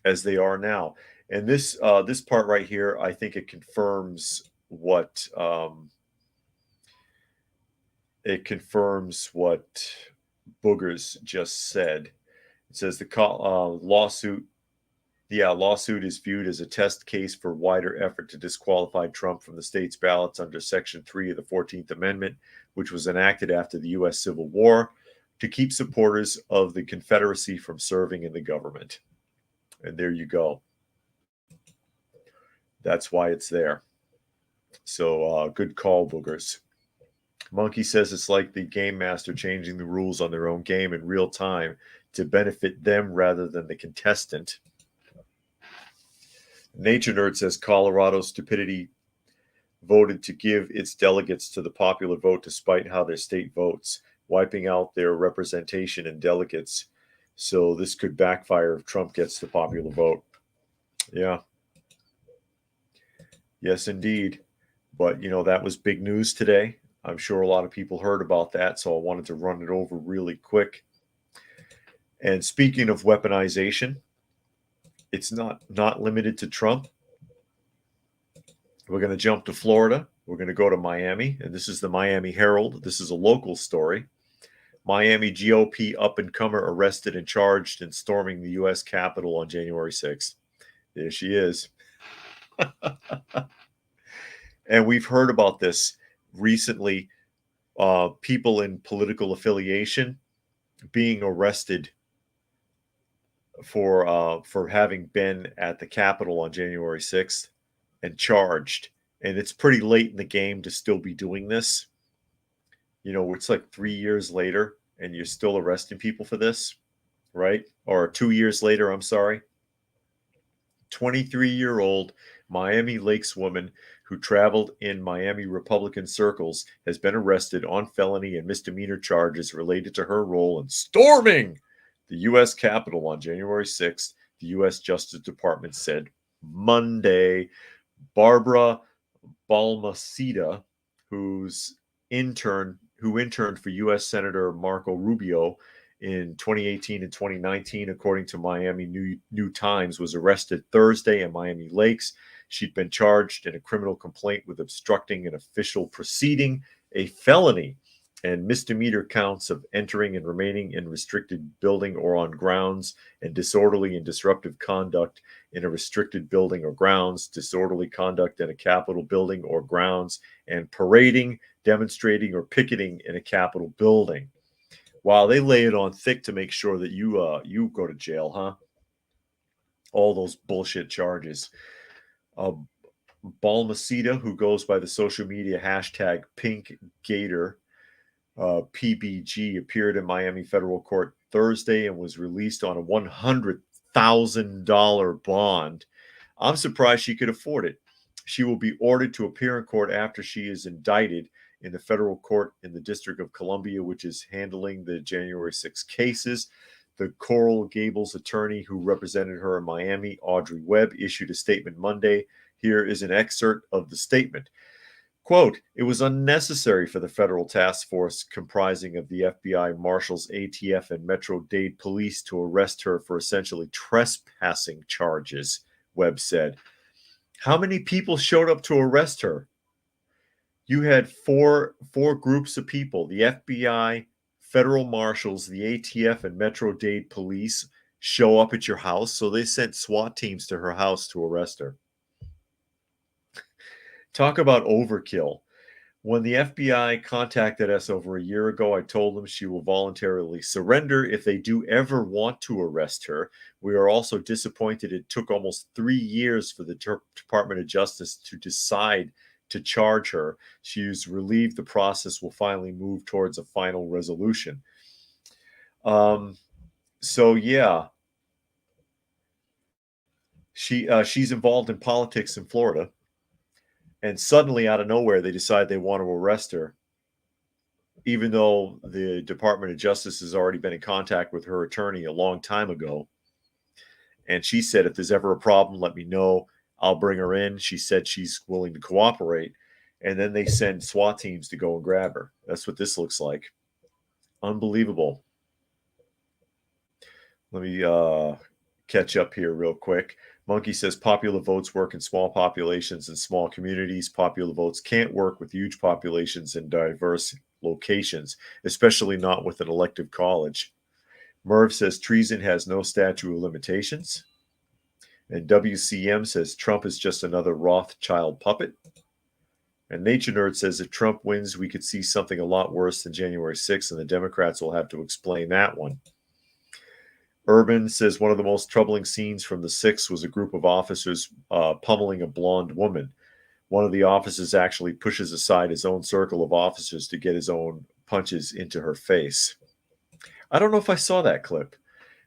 Speaker 1: as they are now. And this part right here, I think it confirms what Boogers just said. It says the lawsuit is viewed as a test case for wider effort to disqualify Trump from the state's ballots under Section 3 of the 14th Amendment, which was enacted after the U.S. Civil War to keep supporters of the Confederacy from serving in the government. And there you go. That's why it's there. So good call, Boogers. Monkey says it's like the game master changing the rules on their own game in real time to benefit them rather than the contestant. Nature Nerd says Colorado's stupidity voted to give its delegates to the popular vote despite how their state votes, wiping out their representation in delegates. So this could backfire if Trump gets the popular vote. Yeah. Yes, indeed. But, that was big news today. I'm sure a lot of people heard about that, so I wanted to run it over really quick. And speaking of weaponization, it's not limited to Trump. We're going to jump to Florida. We're going to go to Miami, and this is the Miami Herald. This is a local story. Miami GOP up-and-comer arrested and charged in storming the U.S. Capitol on January 6th. There she is. And we've heard about this recently, people in political affiliation being arrested for having been at the Capitol on January 6th and charged. And it's pretty late in the game to still be doing this. It's like 3 years later and you're still arresting people for this, right? Or 2 years later, I'm sorry. 23-year-old Miami Lakes woman who traveled in Miami Republican circles has been arrested on felony and misdemeanor charges related to her role in storming the U.S. Capitol on January 6th, the U.S. Justice Department said Monday. Barbara Balmaceda, who interned for U.S. Senator Marco Rubio in 2018 and 2019, according to Miami New Times, was arrested Thursday in Miami Lakes. She'd been charged in a criminal complaint with obstructing an official proceeding, a felony, and misdemeanor counts of entering and remaining in restricted building or on grounds, and disorderly and disruptive conduct in a restricted building or grounds, disorderly conduct in a Capitol building or grounds, and parading, demonstrating, or picketing in a Capitol building. Wow, they lay it on thick to make sure that you go to jail, huh? All those bullshit charges. Balmaceda, who goes by the social media hashtag PinkGator, PBG, appeared in Miami federal court Thursday and was released on a $100,000 bond. I'm surprised she could afford it. She will be ordered to appear in court after she is indicted in the federal court in the District of Columbia, which is handling the January 6 cases. The Coral Gables attorney who represented her in Miami, Audrey Webb, issued a statement Monday. Here is an excerpt of the statement. Quote, "It was unnecessary for the federal task force comprising of the FBI, Marshals, ATF, and Metro-Dade police to arrest her for essentially trespassing charges," Webb said. How many people showed up to arrest her? You had four groups of people, the FBI, federal marshals, the ATF, and Metro-Dade police show up at your house, so they sent SWAT teams to her house to arrest her. Talk about overkill. When the FBI contacted us over a year ago, I told them she will voluntarily surrender if they do ever want to arrest her. We are also disappointed it took almost 3 years for the Department of Justice to decide to charge her. She is relieved the process will finally move towards a final resolution. Um, so yeah, she's involved in politics in Florida, and suddenly out of nowhere they decide they want to arrest her, even though the Department of Justice has already been in contact with her attorney a long time ago. And she said, if there's ever a problem, let me know. I'll bring her in. She said she's willing to cooperate. And then they send SWAT teams to go and grab her. That's what this looks like. Unbelievable. Let me catch up here real quick. Monkey says popular votes work in small populations and small communities. Popular votes can't work with huge populations in diverse locations, especially not with an elective college. Merv says treason has no statute of limitations. And WCM says Trump is just another Rothschild puppet. And Nature Nerd says if Trump wins, we could see something a lot worse than January 6th, and the Democrats will have to explain that one. Urban says one of the most troubling scenes from the 6th was a group of officers pummeling a blonde woman. One of the officers actually pushes aside his own circle of officers to get his own punches into her face. I don't know if I saw that clip.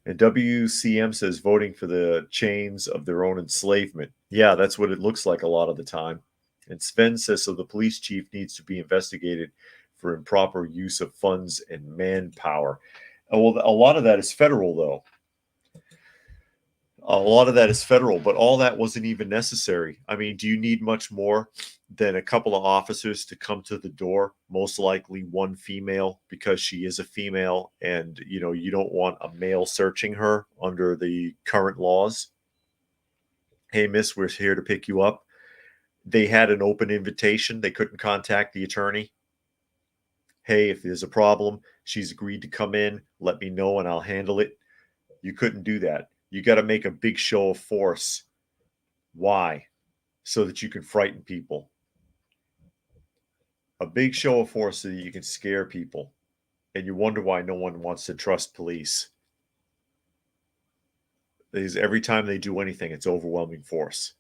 Speaker 1: And WCM says voting for the chains of their own enslavement. Yeah, that's what it looks like a lot of the time. And Sven says so the police chief needs to be investigated for improper use of funds and manpower. Well, a lot of that is federal, though. A lot of that is federal, but all that wasn't even necessary. I mean, do you need much more than a couple of officers to come to the door? Most likely one female, because she is a female, and you don't want a male searching her under the current laws. Hey, miss, we're here to pick you up. They had an open invitation. They couldn't contact the attorney. Hey, if there's a problem, she's agreed to come in. Let me know and I'll handle it. You couldn't do that. You got to make a big show of force. Why? So that you can frighten people. A big show of force so that you can scare people. And you wonder why no one wants to trust police. Because every time they do anything, it's overwhelming force.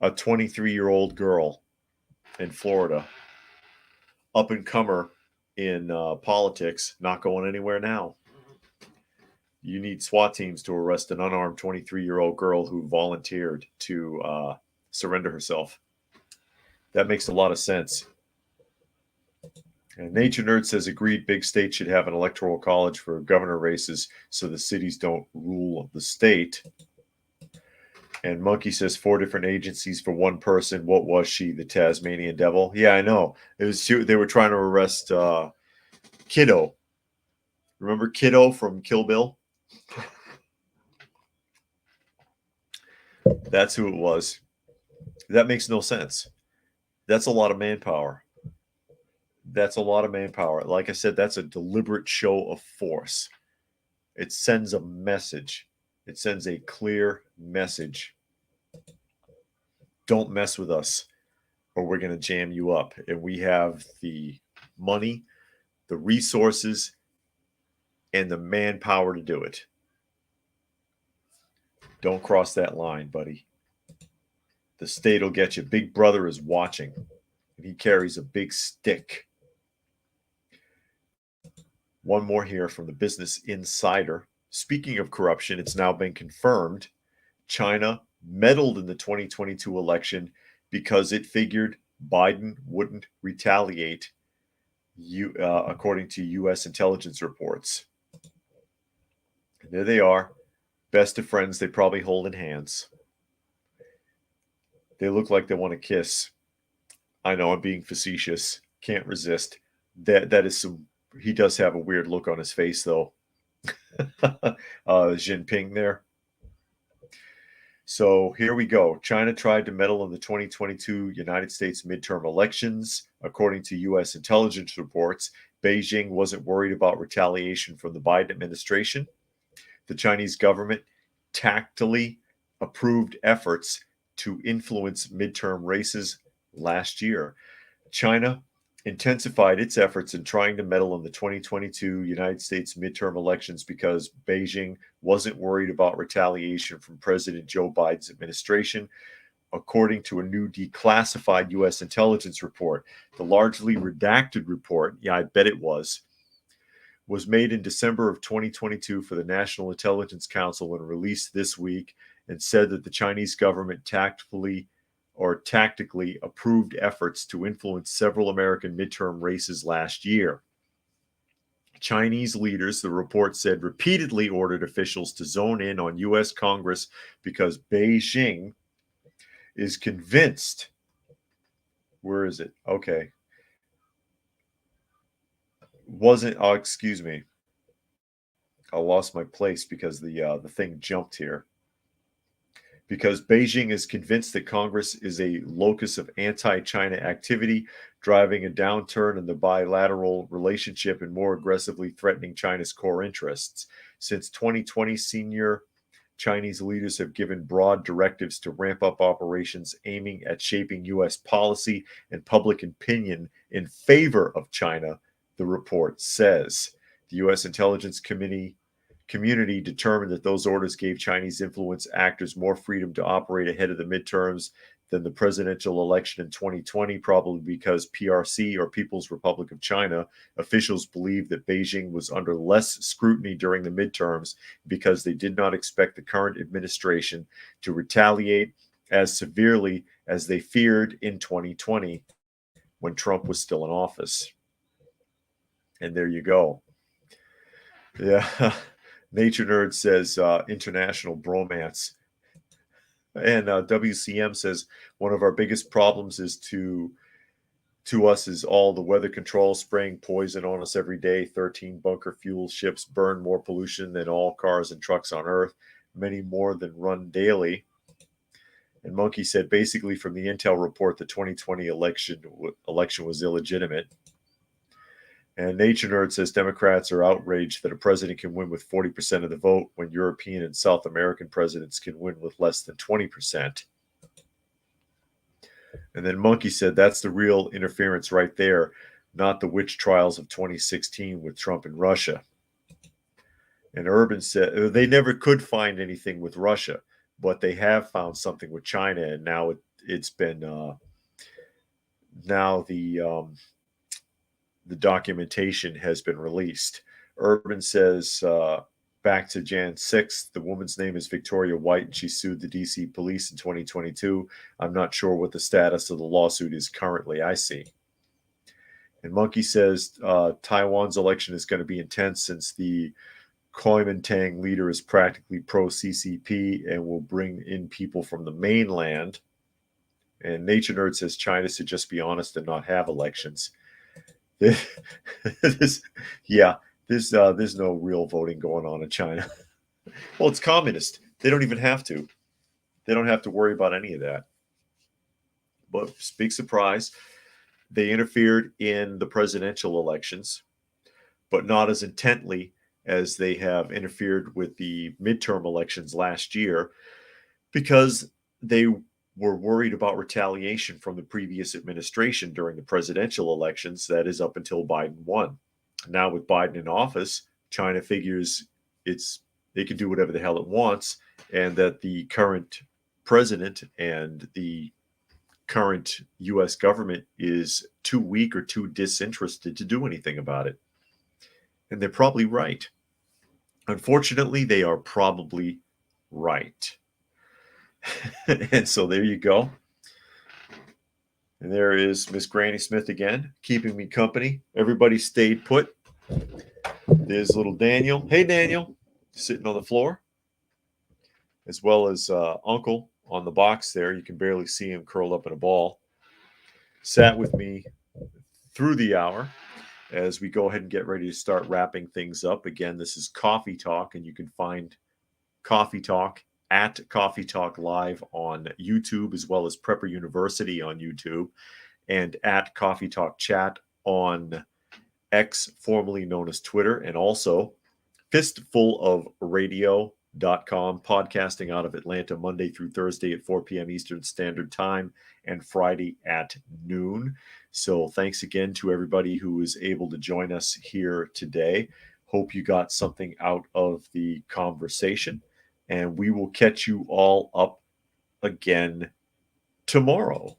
Speaker 1: A 23-year-old girl in Florida, up and comer in politics, not going anywhere now. You need SWAT teams to arrest an unarmed 23-year-old girl who volunteered to surrender herself. That makes a lot of sense. And Nature Nerd says, agreed, big states should have an electoral college for governor races so the cities don't rule the state. And Monkey says 4 different agencies for one person. What was she, the Tasmanian devil? Yeah, I know. It was they were trying to arrest Kiddo. Remember Kiddo from Kill Bill? That's who it was. That makes no sense. That's a lot of manpower. That's a lot of manpower. Like I said, that's a deliberate show of force. It sends a message. It sends a clear message. Don't mess with us or we're going to jam you up. And we have the money, the resources, and the manpower to do it. Don't cross that line, buddy. The state will get you. Big Brother is watching, and he carries a big stick. One more here from the Business Insider. Speaking of corruption, it's now been confirmed China meddled in the 2022 election because it figured Biden wouldn't retaliate, according to U.S. intelligence reports. And there they are, best of friends. They probably holding hands. They look like they want to kiss. I know I'm being facetious. Can't resist. That is some. He does have a weird look on his face, though. Jinping there. So here we go. China tried to meddle in the 2022 United States midterm elections. According to U.S. intelligence reports, Beijing wasn't worried about retaliation from the Biden administration. The Chinese government tactily approved efforts to influence midterm races last year. China intensified its efforts in trying to meddle in the 2022 United States midterm elections because Beijing wasn't worried about retaliation from President Joe Biden's administration, according to a new declassified U.S. intelligence report. The largely redacted report, yeah, I bet it was made in December of 2022 for the National Intelligence Council and released this week, and said that the Chinese government tactically approved efforts to influence several American midterm races last year. Chinese leaders, the report said, repeatedly ordered officials to zone in on U.S. Congress because Beijing is convinced. Where is it? Okay. Excuse me. I lost my place because the thing jumped here. Because Beijing is convinced that Congress is a locus of anti-China activity, driving a downturn in the bilateral relationship and more aggressively threatening China's core interests. Since 2020, senior Chinese leaders have given broad directives to ramp up operations aiming at shaping U.S. policy and public opinion in favor of China, the report says. The U.S. Intelligence Community determined that those orders gave Chinese influence actors more freedom to operate ahead of the midterms than the presidential election in 2020, probably because PRC, or People's Republic of China, officials believed that Beijing was under less scrutiny during the midterms because they did not expect the current administration to retaliate as severely as they feared in 2020 when Trump was still in office. And there you go. Yeah. Nature Nerd says international bromance. And WCM says one of our biggest problems is to us is all the weather control spraying poison on us every day. 13 bunker fuel ships burn more pollution than all cars and trucks on Earth, many more than run daily. And Monkey said basically from the Intel report, the 2020 election was illegitimate. And Nature Nerd says Democrats are outraged that a president can win with 40% of the vote when European and South American presidents can win with less than 20%. And then Monkey said that's the real interference right there, not the witch trials of 2016 with Trump and Russia. And Urban said they never could find anything with Russia, but they have found something with China, and now it's been the documentation has been released. Urban says, back to Jan 6th, the woman's name is Victoria White, and she sued the DC police in 2022. I'm not sure what the status of the lawsuit is currently. I see. And Monkey says Taiwan's election is going to be intense since the Kuomintang leader is practically pro-CCP and will bring in people from the mainland. And Nature Nerd says China should just be honest and not have elections. There's no real voting going on in China. Well, it's communist. They don't even have to. They don't have to worry about any of that. But big surprise, they interfered in the presidential elections, but not as intently as they have interfered with the midterm elections last year, because they were worried about retaliation from the previous administration during the presidential elections, that is up until Biden won. Now with Biden in office, China figures they can do whatever the hell it wants, and that the current president and the current U.S. government is too weak or too disinterested to do anything about it. And they're probably right. Unfortunately, they are probably right. And so there you go. And there is Miss Granny Smith again, keeping me company. Everybody stayed put. There's little Daniel. Hey, Daniel, sitting on the floor, as well as Uncle on the box there. You can barely see him curled up in a ball. Sat with me through the hour as we go ahead and get ready to start wrapping things up. Again, this is Coffee Talk, and you can find Coffee Talk at Coffee Talk Live on YouTube, as well as Prepper University on YouTube, and at Coffee Talk Chat on X, formerly known as Twitter, and also Fistful of Radio podcasting out of Atlanta Monday through Thursday at 4 p.m. Eastern Standard Time and Friday at noon. So thanks again to everybody who was able to join us here today. Hope you got something out of the conversation, and we will catch you all up again tomorrow.